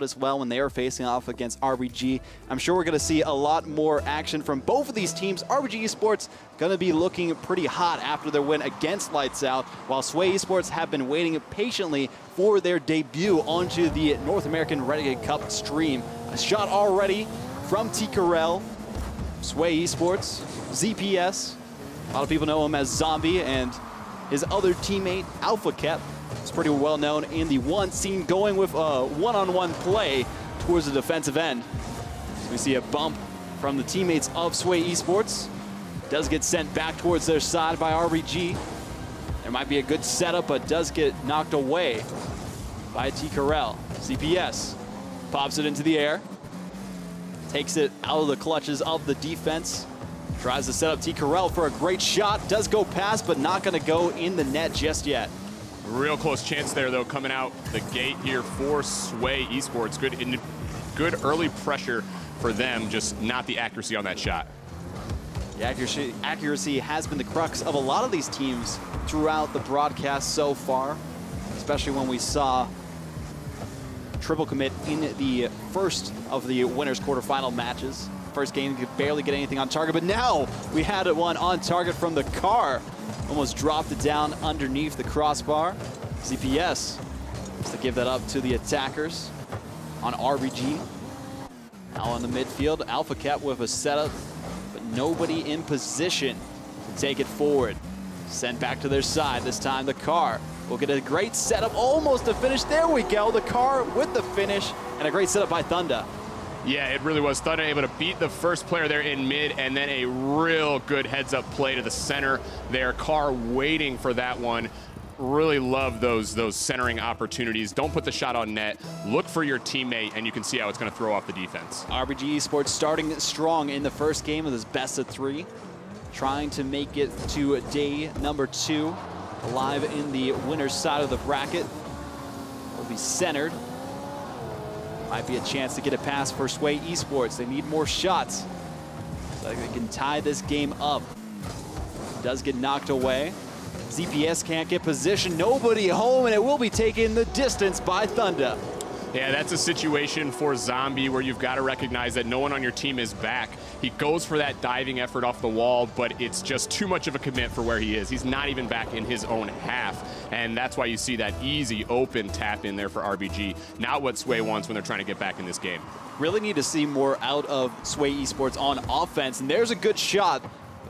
as well when they are facing off against RBG. I'm sure we're going to see a lot more action from both of these teams. RBG Esports going to be looking pretty hot after their win against Lights Out, while Sway Esports have been waiting patiently for their debut onto the North American Renegade Cup stream. A shot already from T. Carell, Sway Esports, ZPS. A lot of people know him as Zombie, and his other teammate, Alpha Cap. It's pretty well known in the one scene, going with a one-on-one play towards the defensive end. So we see a bump from the teammates of Sway Esports. Does get sent back towards their side by RBG. There might be a good setup, but does get knocked away by T. Carell. CPS pops it into the air, takes it out of the clutches of the defense. Tries to set up T. Carell for a great shot. Does go past, but not going to go in the net just yet. Real close chance there, though, coming out the gate here for Sway Esports. Good early pressure for them, just not the accuracy on that shot. The accuracy has been the crux of a lot of these teams throughout the broadcast so far, especially when we saw triple commit in the first of the winners quarterfinal matches. First game, could barely get anything on target, but now we had one on target from the car. Almost dropped it down underneath the crossbar. ZPS has to give that up to the attackers on RBG. Now on the midfield, Alpha Cat with a setup, but nobody in position to take it forward. Sent back to their side. This time the car will get a great setup, almost a finish. There we go, the car with the finish, and a great setup by Thunder. Yeah, it really was. Thunder able to beat the first player there in mid, and then a real good heads-up play to the center there. Carr waiting for that one. Really love those centering opportunities. Don't put the shot on net. Look for your teammate, and you can see how it's going to throw off the defense. RBG Esports starting strong in the first game with his best of 3. Trying to make it to day number 2. Alive in the winner's side of the bracket. Will be centered. Might be a chance to get a pass for Sway Esports. They need more shots so they can tie this game up. Does get knocked away. ZPS can't get position. Nobody home, and it will be taken the distance by Thunder. Yeah, that's a situation for Zombie where you've got to recognize that no one on your team is back. He goes for that diving effort off the wall, but it's just too much of a commit for where he is. He's not even back in his own half, and that's why you see that easy open tap in there for RBG. Not what Sway wants when they're trying to get back in this game. Really need to see more out of Sway Esports on offense, and there's a good shot.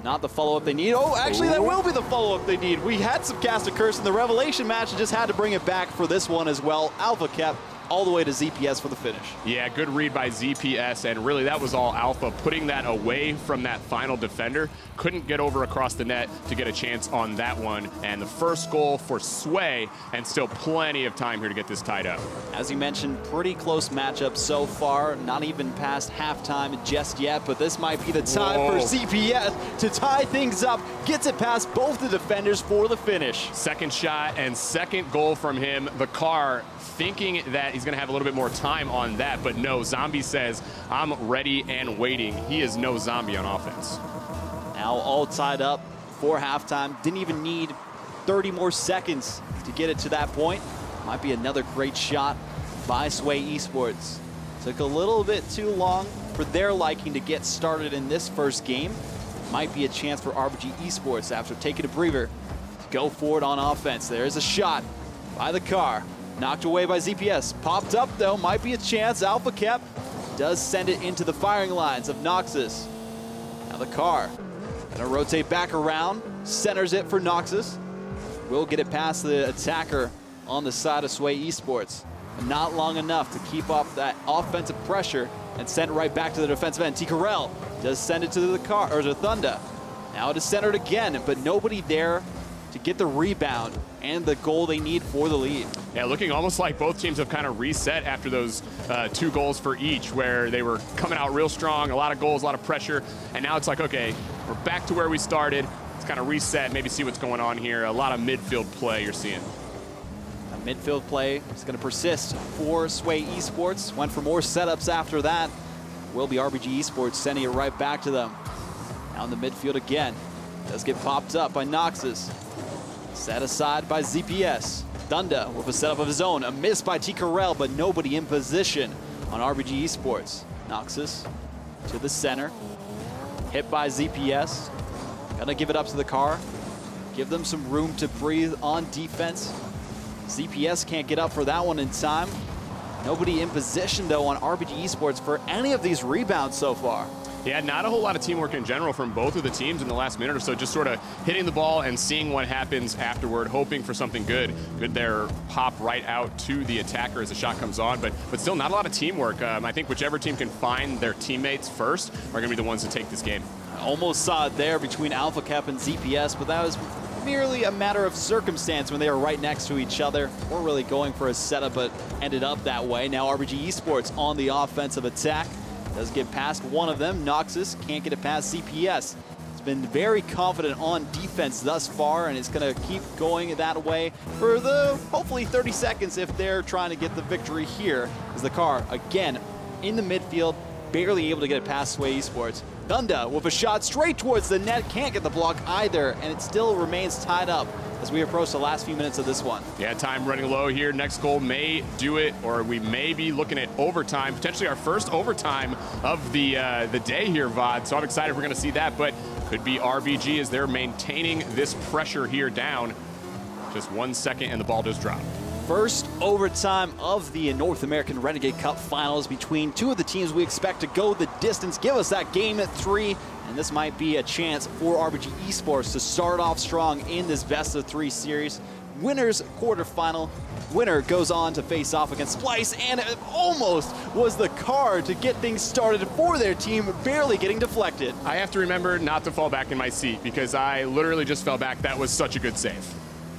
Not the follow-up they need. Oh, actually, that will be the follow-up they need. We had some Cast a Curse in the Revelation match and just had to bring it back for this one as well. Alpha Cap all the way to ZPS for the finish. Yeah, good read by ZPS, and really that was all Alpha, putting that away from that final defender. Couldn't get over across the net to get a chance on that one, and the first goal for Sway, and still plenty of time here to get this tied up. As you mentioned, pretty close matchup so far, not even past halftime just yet, but this might be the time for ZPS to tie things up, gets it past both the defenders for the finish. Second shot and second goal from him. The car thinking that he's going to have a little bit more time on that, but no, Zombie says, I'm ready and waiting. He is no Zombie on offense. Now all tied up for halftime. Didn't even need 30 more seconds to get it to that point. Might be another great shot by Sway Esports. Took a little bit too long for their liking to get started in this first game. Might be a chance for RBG Esports after taking a breather to go forward on offense. There's a shot by the car. Knocked away by ZPS. Popped up though, might be a chance. Alpha Cap does send it into the firing lines of Noxus. Now the car gonna rotate back around, centers it for Noxus. Will get it past the attacker on the side of Sway Esports. But not long enough to keep up that offensive pressure and send it right back to the defensive end. T. Carell does send it to the car, or to Thunder. Now it is centered again, but nobody there to get the rebound and the goal they need for the lead. Yeah, looking almost like both teams have kind of reset after those 2 goals for each, where they were coming out real strong, a lot of goals, a lot of pressure, and now it's like, okay, we're back to where we started. Let's kind of reset, maybe see what's going on here. A lot of midfield play you're seeing. A midfield play is going to persist for Sway Esports. Went for more setups after that. Will be RBG Esports sending it right back to them. Now in the midfield again. Does get popped up by Noxus. Set aside by ZPS. Dunda with a setup of his own. A miss by T-Corel, but nobody in position on RBG Esports. Noxus to the center. Hit by ZPS. Gonna give it up to the car. Give them some room to breathe on defense. ZPS can't get up for that one in time. Nobody in position, though, on RBG Esports for any of these rebounds so far. Yeah, not a whole lot of teamwork in general from both of the teams in the last minute or so, just sort of hitting the ball and seeing what happens afterward, hoping for something good. Good there, pop right out to the attacker as the shot comes on, but still not a lot of teamwork. I think whichever team can find their teammates first are going to be the ones to take this game. I almost saw it there between Alpha Cap and ZPS, but that was merely a matter of circumstance when they were right next to each other. We're really going for a setup, but ended up that way. Now RBG Esports on the offensive attack. Does get past one of them. Noxus can't get it past ZPS. It's been very confident on defense thus far, and it's going to keep going that way for the hopefully 30 seconds if they're trying to get the victory here. As the car, again, in the midfield, barely able to get it past Sway Esports. Dunda with a shot straight towards the net. Can't get the block either, and it still remains tied up as we approach the last few minutes of this one. Yeah, time running low here. Next goal may do it, or we may be looking at overtime, potentially our first overtime of the day here, VOD. So I'm excited we're going to see that, but could be RBG as they're maintaining this pressure here down. Just 1 second and the ball does drop. First overtime of the North American Renegade Cup finals between two of the teams we expect to go the distance. Give us that game at 3, and this might be a chance for RBG Esports to start off strong in this best-of-3 series. Winner's quarterfinal. Winner goes on to face off against Splice, and it almost was the card to get things started for their team, barely getting deflected. I have to remember not to fall back in my seat because I literally just fell back. That was such a good save.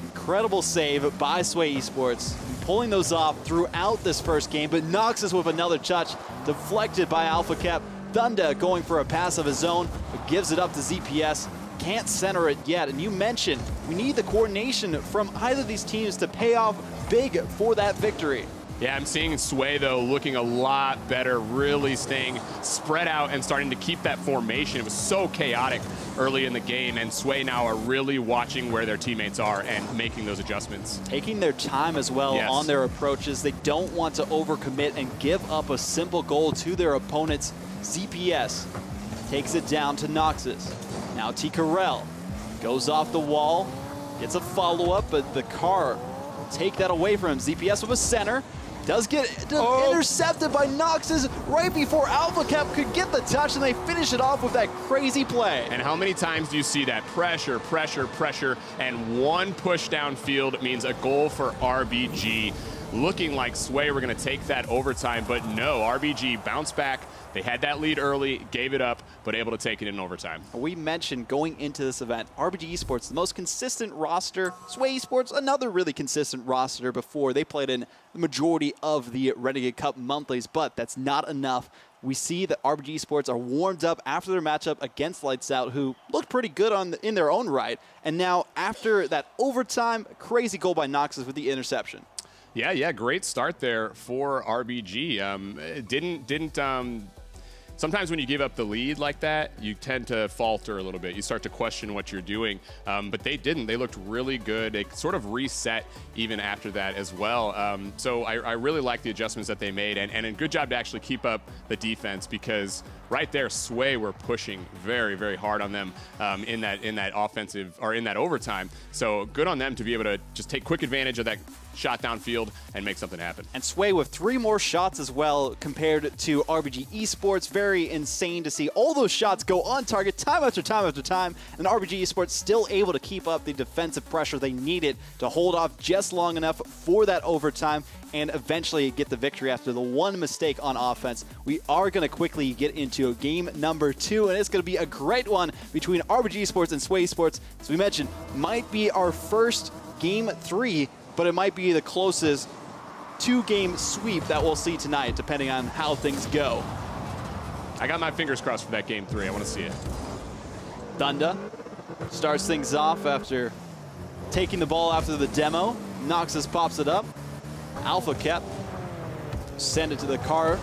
Incredible save by Sway Esports, pulling those off throughout this first game, but Noxus with another touch, deflected by Alpha Cap. Dunda going for a pass of his own, but gives it up to ZPS. Can't center it yet, and you mentioned we need the coordination from either of these teams to pay off big for that victory. Yeah, I'm seeing Sway, though, looking a lot better, really staying spread out and starting to keep that formation. It was so chaotic early in the game, and Sway now are really watching where their teammates are and making those adjustments. Taking their time as well on their approaches. They don't want to overcommit and give up a simple goal to their opponents. ZPS takes it down to Noxus. Now T-Corel goes off the wall, gets a follow-up, but the car will take that away from him. ZPS with a center. Does get intercepted by Noxus right before Alpha Cap could get the touch, and they finish it off with that crazy play. And how many times do you see that? Pressure, pressure, pressure, and one push downfield means a goal for RBG. Looking like Sway were going to take that overtime, but no, RBG bounced back. They had that lead early, gave it up, but able to take it in overtime. We mentioned going into this event, RBG Esports, the most consistent roster. Sway Esports, another really consistent roster before. They played in the majority of the Renegade Cup monthlies, but that's not enough. We see that RBG Esports are warmed up after their matchup against Lights Out, who looked pretty good in their own right. And now, after that overtime, crazy goal by Noxus with the interception. Yeah, great start there for RBG. Sometimes when you give up the lead like that, you tend to falter a little bit. You start to question what you're doing, but they didn't. They looked really good. They sort of reset even after that as well. So I really like the adjustments that they made, and a good job to actually keep up the defense, because right there, Sway were pushing very, very hard on them in that offensive, or in that overtime. So good on them to be able to just take quick advantage of that shot downfield and make something happen. And Sway with 3 more shots as well compared to RBG Esports. Very insane to see all those shots go on target time after time after time, and RBG Esports still able to keep up the defensive pressure they needed to hold off just long enough for that overtime and eventually get the victory after the one mistake on offense. We are going to quickly get into game number 2, and it's going to be a great one between RBG Esports and Sway Esports. As we mentioned, might be our first game 3, but it might be the closest 2-game sweep that we'll see tonight, depending on how things go. I got my fingers crossed for that game 3. I want to see it. Dunda starts things off after taking the ball after the demo. Noxus pops it up. Alpha Cap send it to the car.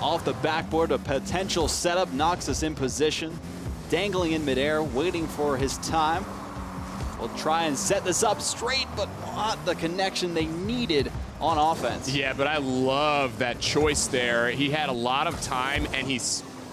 Off the backboard, a potential setup. Noxus in position, dangling in midair, waiting for his time. will try and set this up straight, but not the connection they needed on offense. Yeah, but I love that choice there. He had a lot of time, and he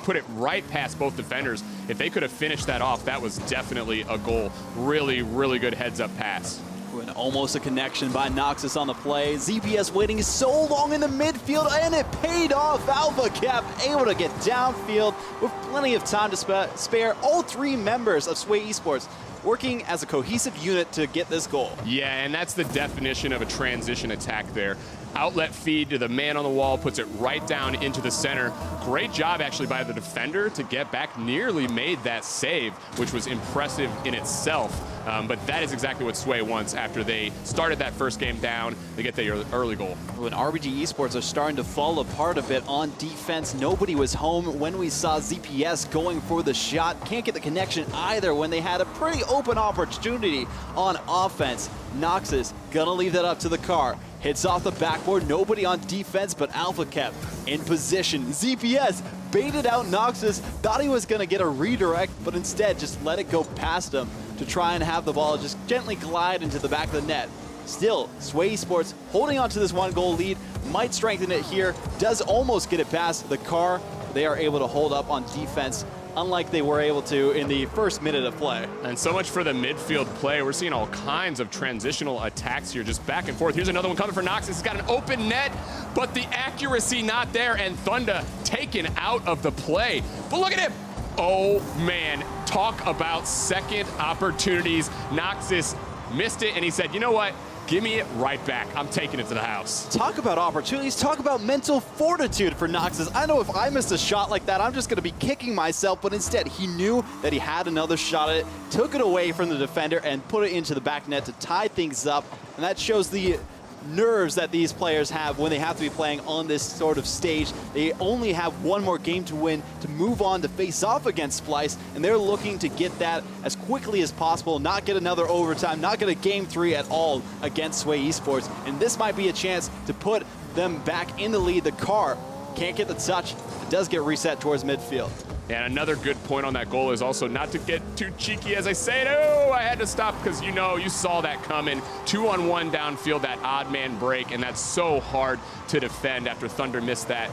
put it right past both defenders. If they could have finished that off, that was definitely a goal. Really, really good heads-up pass. And almost a connection by Noxus on the play. ZPS waiting so long in the midfield, and it paid off. Alpha Cap able to get downfield with plenty of time to spare. All three members of Sway Esports working as a cohesive unit to get this goal. Yeah, and that's the definition of a transition attack there. Outlet feed to the man on the wall, puts it right down into the center. Great job actually by the defender to get back, nearly made that save, which was impressive in itself. But that is exactly what Sway wants after they started that first game down. They get the early goal. When RBG Esports are starting to fall apart a bit on defense, nobody was home when we saw ZPS going for the shot. Can't get the connection either when they had a pretty open opportunity on offense. Noxus gonna leave that up to the car. Hits off the backboard, nobody on defense, but Alpha kept in position. ZPS baited out Noxus, thought he was gonna get a redirect, but instead just let it go past him to try and have the ball just gently glide into the back of the net. Still, Sway Esports holding on to this 1-goal lead, might strengthen it here, does almost get it past the car. They are able to hold up on defense, unlike they were able to in the first minute of play. And so much for the midfield play. We're seeing all kinds of transitional attacks here, just back and forth. Here's another one coming for Noxus. He's got an open net, but the accuracy not there, and Thunder taken out of the play. But look at him. Oh, man. Talk about second opportunities. Noxus missed it, and he said, you know what? Give me it right back. I'm taking it to the house. Talk about opportunities. Talk about mental fortitude for Noxus. I know if I missed a shot like that, I'm just going to be kicking myself, but instead he knew that he had another shot at it, took it away from the defender, and put it into the back net to tie things up. And that shows the nerves that these players have when they have to be playing on this sort of stage. They only have one more game to win to move on to face off against Splice, and they're looking to get that as quickly as possible, not get another overtime, not get a game 3 at all against Sway Esports. And this might be a chance to put them back in the lead. The car can't get the touch. It does get reset towards midfield. And another good point on that goal is also not to get too cheeky as I say it. Oh, I had to stop because you saw that coming. 2-on-1 downfield, that odd man break, and that's so hard to defend after Thunder missed that.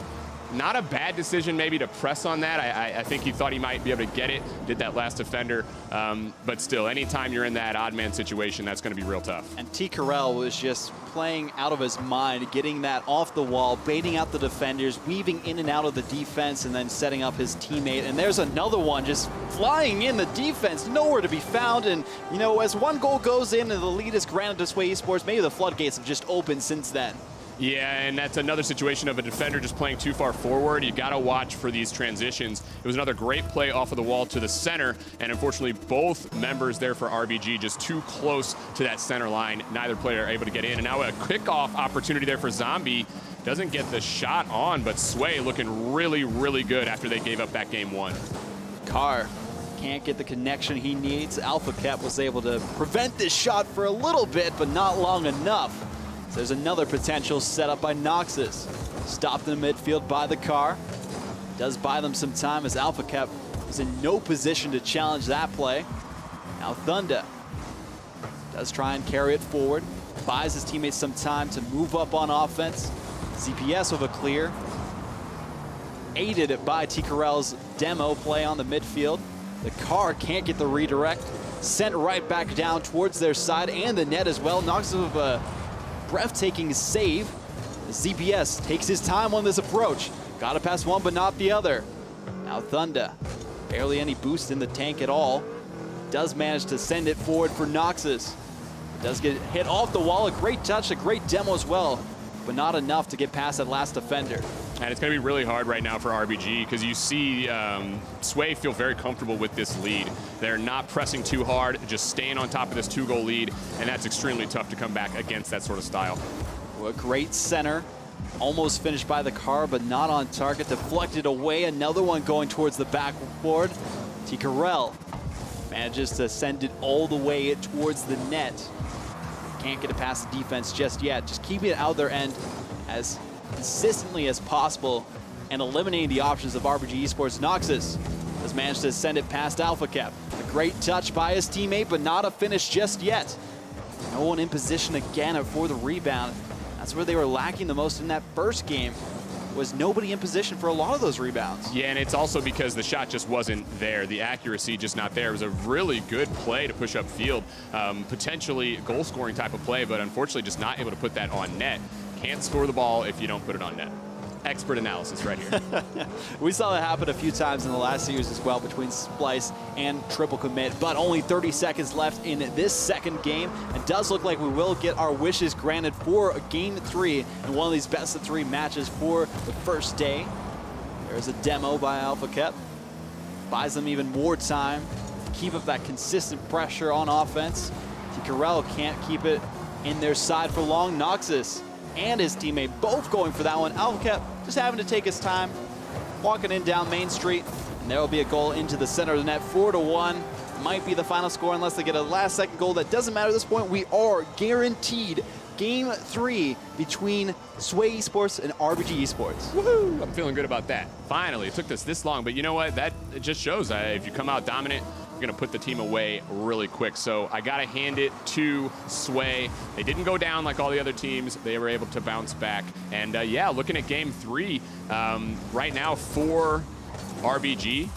Not a bad decision maybe to press on that. I think he thought he might be able to get it, did that last defender. But still, anytime you're in that odd man situation, that's going to be real tough. And T. Carell was just playing out of his mind, getting that off the wall, baiting out the defenders, weaving in and out of the defense, and then setting up his teammate. And there's another one just flying in the defense, nowhere to be found. And, you know, as one goal goes in and the lead is granted to Sway Esports, maybe the floodgates have just opened since then. Yeah, and that's another situation of a defender just playing too far forward. You got to watch for these transitions. It was another great play off of the wall to the center, and unfortunately both members there for RBG just too close to that center line. Neither player able to get in, and now a kickoff opportunity there for Zombie. Doesn't get the shot on, but Sway looking really, really good after they gave up that game 1. Carr can't get the connection he needs. Alpha Cap was able to prevent this shot for a little bit, but not long enough. There's another potential set up by Noxus. Stopped in the midfield by the car. Does buy them some time as Alpha Cap is in no position to challenge that play. Now Thunder does try and carry it forward. Buys his teammates some time to move up on offense. ZPS with a clear. Aided by T. Carell's demo play on the midfield. The car can't get the redirect. Sent right back down towards their side and the net as well. Noxus with a breathtaking save. ZPS takes his time on this approach. Got to pass one, but not the other. Now Thunder, barely any boost in the tank at all. Does manage to send it forward for Noxus. Does get hit off the wall. A great touch, a great demo as well, but not enough to get past that last defender. And it's going to be really hard right now for RBG because you see Sway feel very comfortable with this lead. They're not pressing too hard, just staying on top of this 2-goal lead, and that's extremely tough to come back against that sort of style. Well, a great center. Almost finished by the car, but not on target. Deflected away. Another one going towards the backboard. T. Carell manages to send it all the way towards the net. Can't get it past the defense just yet. Just keeping it out of their end as consistently as possible and eliminating the options of RBG Esports. Noxus has managed to send it past Alpha Cap. The great touch by his teammate, but not a finish just yet. No one in position again for the rebound. That's where they were lacking the most in that first game, was nobody in position for a lot of those rebounds. Yeah, and it's also because the shot just wasn't there. The accuracy just not there. It was a really good play to push up field. Potentially goal-scoring type of play, but unfortunately just not able to put that on net. Can't score the ball if you don't put it on net. Expert analysis right here. We saw that happen a few times in the last series as well between Splice and Triple Commit, but only 30 seconds left in this second game. It does look like we will get our wishes granted for Game 3 in one of these best-of-3 matches for the first day. There's a demo by Alpha Kep. Buys them even more time to keep up that consistent pressure on offense. T-Corral can't keep it in their side for long. Noxus and his teammate both going for that one. Alpha Kep just having to take his time, walking in down Main Street, and there will be a goal into the center of the net. 4-1 might be the final score unless they get a last-second goal. That doesn't matter at this point. We are guaranteed Game 3 between Sway Esports and RBG Esports. Woohoo! I'm feeling good about that. Finally, it took us this long, but you know what? That it just shows if you come out dominant, you're going to put the team away really quick. So I got to hand it to Sway. They didn't go down like all the other teams. They were able to bounce back. And yeah, looking at Game 3, right now for RBG,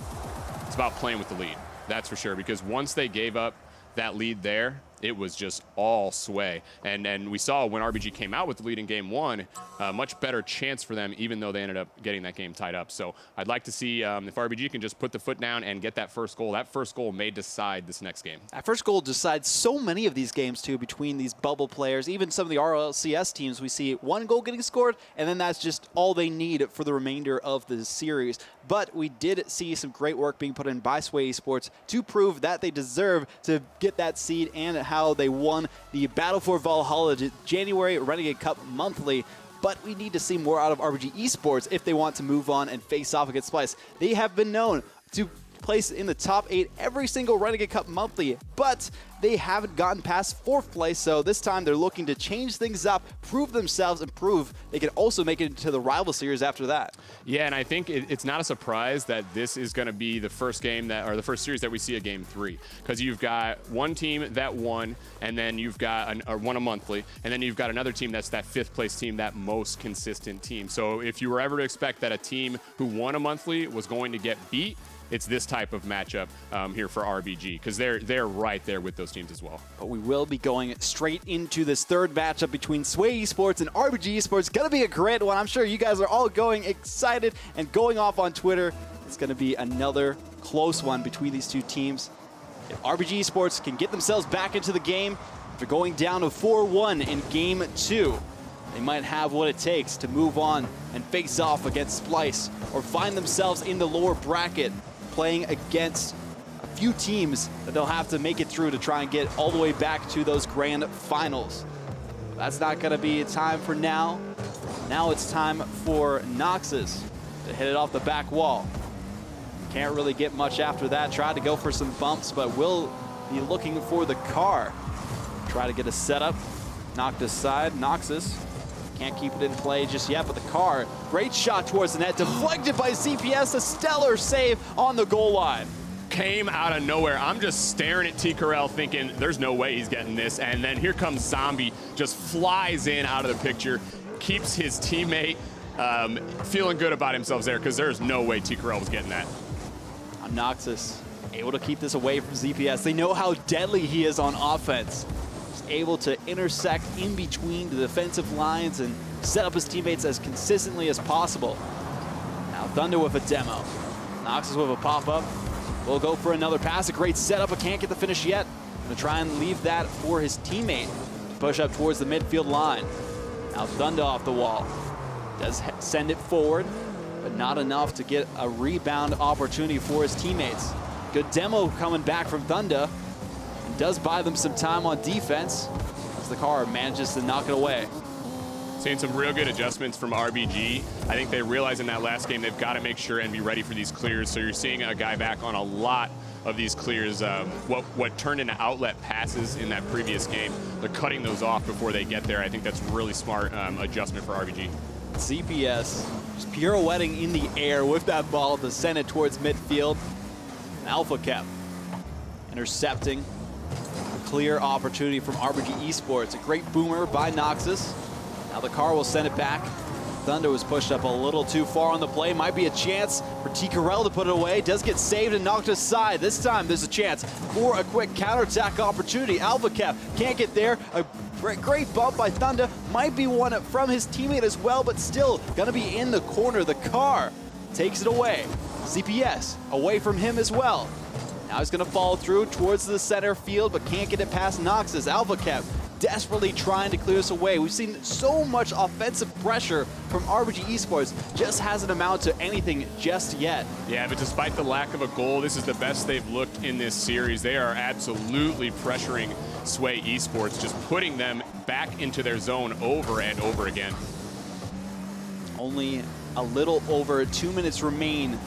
it's about playing with the lead. That's for sure, because once they gave up that lead there, it was just all Sway. And we saw when RBG came out with the lead in Game 1, a much better chance for them, even though they ended up getting that game tied up. So I'd like to see if RBG can just put the foot down and get that first goal. That first goal may decide this next game. That first goal decides so many of these games, too, between these bubble players. Even some of the RLCS teams, we see one goal getting scored, and then that's just all they need for the remainder of the series. But we did see some great work being put in by Sway Esports to prove that they deserve to get that seed and how they won the Battle for Valhalla January Renegade Cup Monthly. But we need to see more out of RBG Esports if they want to move on and face off against Splice. They have been known to place in the top 8 every single Renegade Cup Monthly, but they haven't gotten past 4th place, so this time they're looking to change things up, prove themselves, and prove they can also make it into the rival series after that. Yeah, and I think it's not a surprise that this is going to be the first game that, or the first series that we see a Game 3, because you've got one team that won, and then you've got won a monthly, and then you've got another team that's that 5th place team, that most consistent team. So if you were ever to expect that a team who won a monthly was going to get beat, it's this type of matchup here for RBG, because they're right there with those teams as well. But we will be going straight into this third matchup between Sway Esports and RBG Esports. Going to be a great one. I'm sure you guys are all going excited and going off on Twitter. It's going to be another close one between these two teams. If RBG Esports can get themselves back into the game, they're going down to 4-1 in Game 2. They might have what it takes to move on and face off against Splice, or find themselves in the lower bracket, playing against a few teams that they'll have to make it through to try and get all the way back to those grand finals. That's not going to be time for now. Now it's time for Noxus to hit it off the back wall. Can't really get much after that. Tried to go for some bumps, but will be looking for the car. Try to get a setup. Knocked aside. Noxus can't keep it in play just yet, but the car, great shot towards the net, deflected by CPS, a stellar save on the goal line. Came out of nowhere. I'm just staring at T-Corral thinking, there's no way he's getting this, and then here comes Zombie, just flies in out of the picture, keeps his teammate feeling good about himself there, because there's no way T-Corral was getting that. Noxus able to keep this away from ZPS. They know how deadly he is on offense. Able to intersect in between the defensive lines and set up his teammates as consistently as possible. Now Thunder with a demo. Noxus with a pop-up. Will go for another pass. A great setup, but can't get the finish yet. Gonna try and leave that for his teammate to push up towards the midfield line. Now Thunder off the wall. Does send it forward, but not enough to get a rebound opportunity for his teammates. Good demo coming back from Thunder. Does buy them some time on defense as the car manages to knock it away. Seeing some real good adjustments from RBG. I think they realized in that last game they've got to make sure and be ready for these clears. So you're seeing a guy back on a lot of these clears. What turned into outlet passes in that previous game, they're cutting those off before they get there. I think that's really smart adjustment for RBG. CPS just pirouetting in the air with that ball to send it towards midfield. Alpha Kep intercepting. A clear opportunity from RBG Esports. A great boomer by Noxus. Now the car will send it back. Thunder was pushed up a little too far on the play. Might be a chance for T-Carell to put it away. Does get saved and knocked aside. This time there's a chance for a quick counterattack opportunity. Alpha Cap can't get there. A great bump by Thunder. Might be one from his teammate as well, but still gonna be in the corner. The car takes it away. ZPS away from him as well. Now he's gonna follow through towards the center field, but can't get it past Noxus. Alpha Cap desperately trying to clear this away. We've seen so much offensive pressure from RBG Esports, just hasn't amounted to anything just yet. Yeah, but despite the lack of a goal, this is the best they've looked in this series. They are absolutely pressuring Sway Esports, just putting them back into their zone over and over again. Only a little over 2 minutes remain,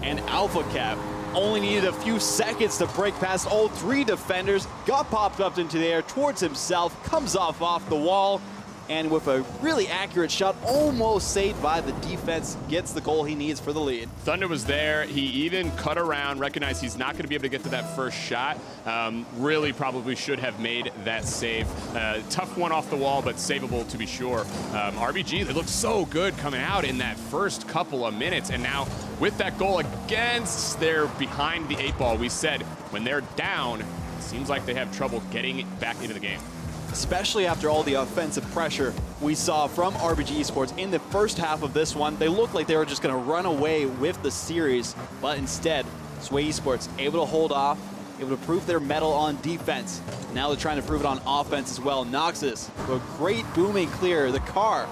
and Alpha Cap only needed a few seconds to break past all three defenders, got popped up into the air towards himself, comes off the wall, and with a really accurate shot, almost saved by the defense, gets the goal he needs for the lead. Thunder was there. He even cut around, recognized he's not going to be able to get to that first shot. Really probably should have made that save. Tough one off the wall, but savable to be sure. RBG, they looked so good coming out in that first couple of minutes, and now with that goal against, they're behind the 8-ball. We said when they're down, it seems like they have trouble getting back into the game. Especially after all the offensive pressure we saw from RBG Esports in the first half of this one. They looked like they were just going to run away with the series, but instead, Sway Esports able to hold off, able to prove their mettle on defense. Now they're trying to prove it on offense as well. Noxus, a great booming clear. The car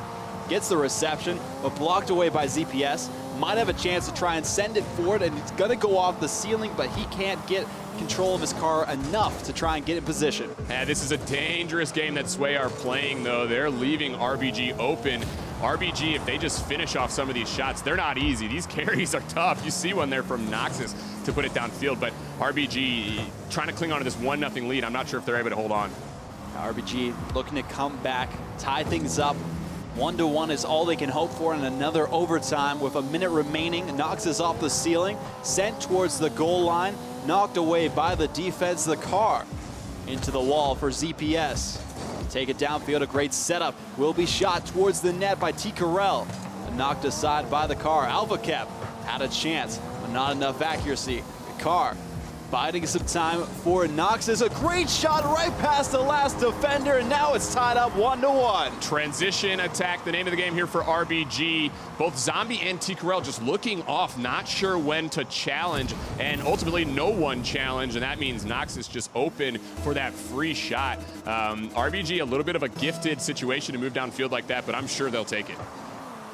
gets the reception, but blocked away by ZPS. Might have a chance to try and send it forward, and it's going to go off the ceiling, but he can't get control of his car enough to try and get in position. Yeah, this is a dangerous game that Sway are playing, though. They're leaving RBG open. RBG, if they just finish off some of these shots, they're not easy. These carries are tough. You see one there from Noxus to put it downfield, but RBG trying to cling on to this 1-0 lead. I'm not sure if they're able to hold on. RBG looking to come back, tie things up. 1-1 is all they can hope for in another overtime with a minute remaining. Noxus off the ceiling, sent towards the goal line, knocked away by the defense. The car into the wall for ZPS. Take it downfield, a great setup. Will be shot towards the net by T-Carell. Knocked aside by the car. Alpha Cap had a chance, but not enough accuracy. The car biding some time for Noxus. A great shot right past the last defender, and now it's tied up 1-1. Transition attack, the name of the game here for RBG. Both Zombie and T-Carell just looking off, not sure when to challenge, and ultimately no one challenged, and that means Noxus just open for that free shot. RBG, a little bit of a gifted situation to move downfield like that, but I'm sure they'll take it.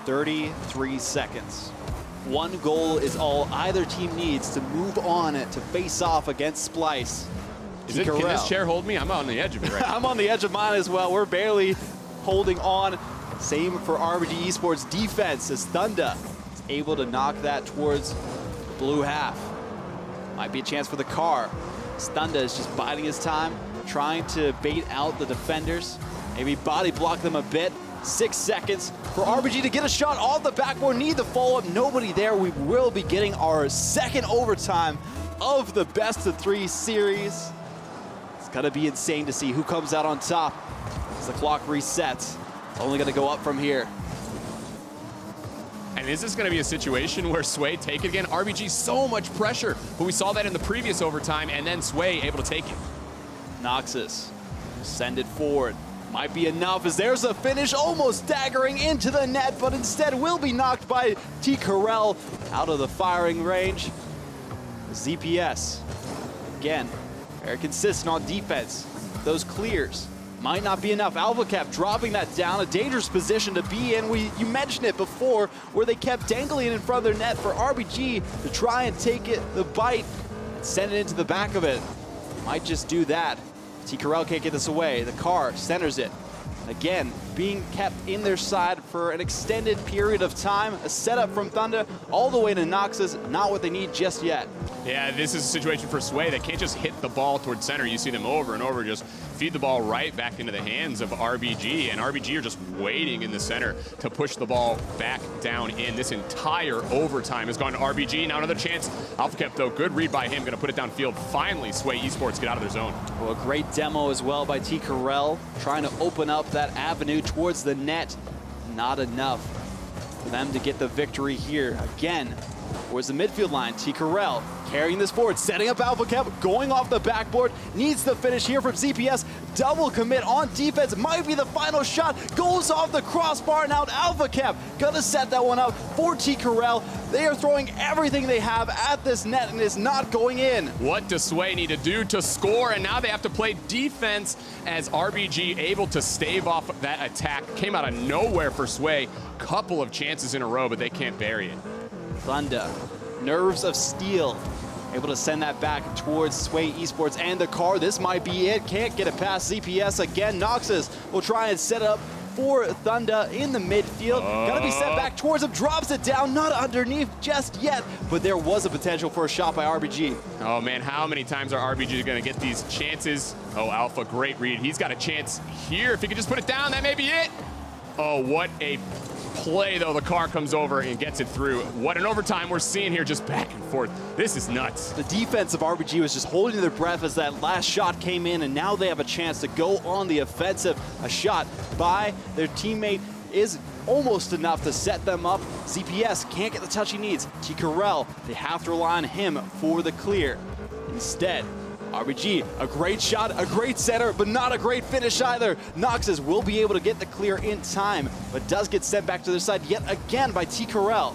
33 seconds. One goal is all either team needs to move on to face off against Splice. Can this chair hold me? I'm on the edge of it right now. I'm on the edge of mine as well. We're barely holding on. Same for RBG Esports defense as Thunder is able to knock that towards the blue half. Might be a chance for the car. Thunder is just biding his time, trying to bait out the defenders. Maybe body block them a bit. 6 seconds for RBG to get a shot off the backboard. Need the follow-up. Nobody there. We will be getting our second overtime of the best-of-3 series. It's going to be insane to see who comes out on top as the clock resets. It's only going to go up from here. And is this going to be a situation where Sway take it again? RBG, so much pressure, but we saw that in the previous overtime, and then Sway able to take it. Noxus, send it forward. Might be enough as there's a finish, almost staggering into the net, but instead will be knocked by T-Carell out of the firing range. ZPS, again, very consistent on defense. Those clears might not be enough. Alpha Cap dropping that down, a dangerous position to be in. You mentioned it before, where they kept dangling in front of their net for RBG to try and take it, the bite, and send it into the back of it. Might just do that. T-Carell can't get this away. The car centers it. Again, being kept in their side for an extended period of time. A setup from Thunder all the way to Noxus, not what they need just yet. Yeah, this is a situation for Sway that can't just hit the ball towards center. You see them over and over just feed the ball right back into the hands of RBG, and RBG are just waiting in the center to push the ball back down in. This entire overtime has gone to RBG. Now another chance. AlphaCap, though, good read by him, going to put it downfield. Finally, Sway Esports get out of their zone. Well, a great demo as well by T. Carell, trying to open up that avenue towards the net. Not enough for them to get the victory here. Again, towards the midfield line, T. Carell carrying this forward, setting up AlphaCap, going off the backboard, needs the finish here from ZPS. Double commit on defense, might be the final shot, goes off the crossbar, and out AlphaCap gonna set that one up for T. Carell. They are throwing everything they have at this net, and it's not going in. What does Sway need to do to score? And now they have to play defense as RBG able to stave off that attack. Came out of nowhere for Sway. Couple of chances in a row, but they can't bury it. Thunder, nerves of steel, able to send that back towards Sway Esports and the car. This might be it. Can't get it past ZPS again. Noxus will try and set it up for Thunder in the midfield. Gonna be sent back towards him, drops it down, not underneath just yet, but there was a potential for a shot by RBG. Oh man, how many times are RBG gonna get these chances? Oh, Alpha, great read. He's got a chance here. If he could just put it down, that may be it. Oh, what a play, though. The car comes over and gets it through. What an overtime we're seeing here, just back and forth. This is nuts. The defense of RBG was just holding their breath as that last shot came in, and now they have a chance to go on the offensive. A shot by their teammate is almost enough to set them up. ZPS can't get the touch he needs. T. Carell, they have to rely on him for the clear. Instead, RBG, a great shot, a great center, but not a great finish either. Noxus will be able to get the clear in time, but does get sent back to their side yet again by T. Carell.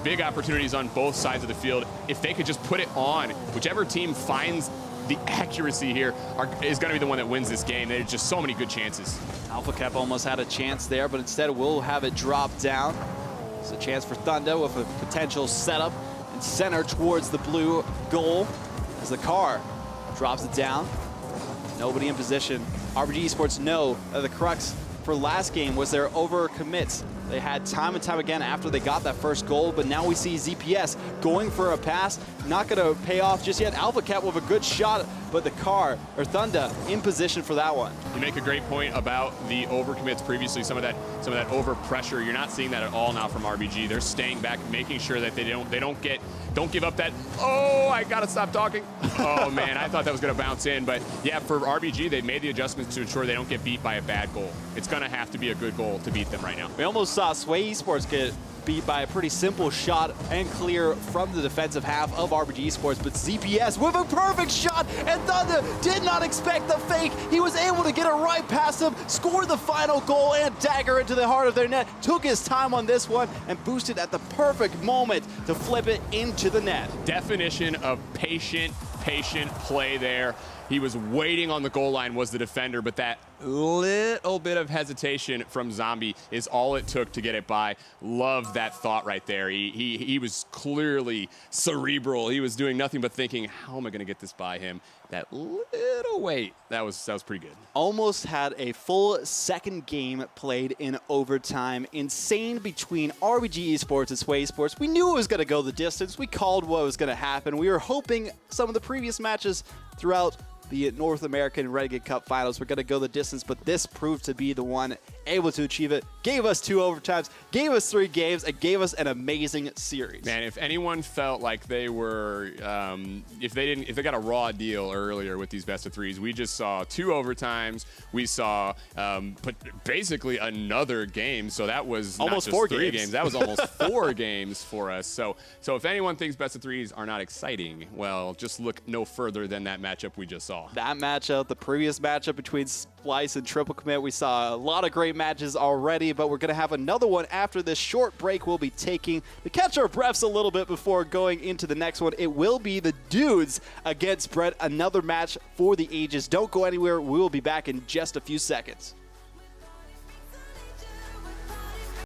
Big opportunities on both sides of the field. If they could just put it on, whichever team finds the accuracy here is going to be the one that wins this game. There's just so many good chances. AlphaCap almost had a chance there, but instead we'll have it drop down. It's a chance for Thunder with a potential setup and center towards the blue goal as the car drops it down. Nobody in position. RBG Esports know that the crux for last game was their overcommits. They had time and time again after they got that first goal, but now we see ZPS going for a pass. Not going to pay off just yet. AlphaCap with a good shot, but the car, or Thunder, in position for that one. You make a great point about the overcommits previously, some of that over pressure. You're not seeing that at all now from RBG. They're staying back, making sure that they don't give up that, oh, I gotta stop talking. Oh man, I thought that was gonna bounce in, but yeah, for RBG, they've made the adjustments to ensure they don't get beat by a bad goal. It's gonna have to be a good goal to beat them right now. We almost saw Sway Esports get beat by a pretty simple shot and clear from the defensive half of RBG Esports, but ZPS with a perfect shot, and Thunder did not expect the fake. He was able to get it right past him, scored the final goal and dagger into the heart of their net, took his time on this one and boosted at the perfect moment to flip it into the net. Definition of patient play there. He was waiting on the goal line, was the defender, but that little bit of hesitation from Zombie is all it took to get it by. Love that thought right there. He was clearly cerebral. He was doing nothing but thinking, how am I going to get this by him? That little wait, that was pretty good. Almost had a full second game played in overtime. Insane between RBG Esports and Sway Esports. We knew it was going to go the distance. We called what was going to happen. We were hoping some of the previous matches throughout the North American Renegade Cup Finals were going to go the distance, but this proved to be the one able to achieve it. Gave us 2 overtimes, gave us 3 games, and gave us an amazing series. Man, if anyone felt like they were, if they got a raw deal earlier with these best of 3s, we just saw 2 overtimes. We saw basically another game, so that was almost not just 4 3 games. That was almost 4 games for us. So if anyone thinks best of 3s are not exciting, well, just look no further than that matchup we just saw. That matchup, the previous matchup between Splice and Triple Commit, we saw a lot of great matches already, but we're going to have another one after this short break we'll be taking to catch our breaths a little bit before going into the next one. It will be the Dudes against Brett, another match for the ages. Don't go anywhere. We will be back in just a few seconds.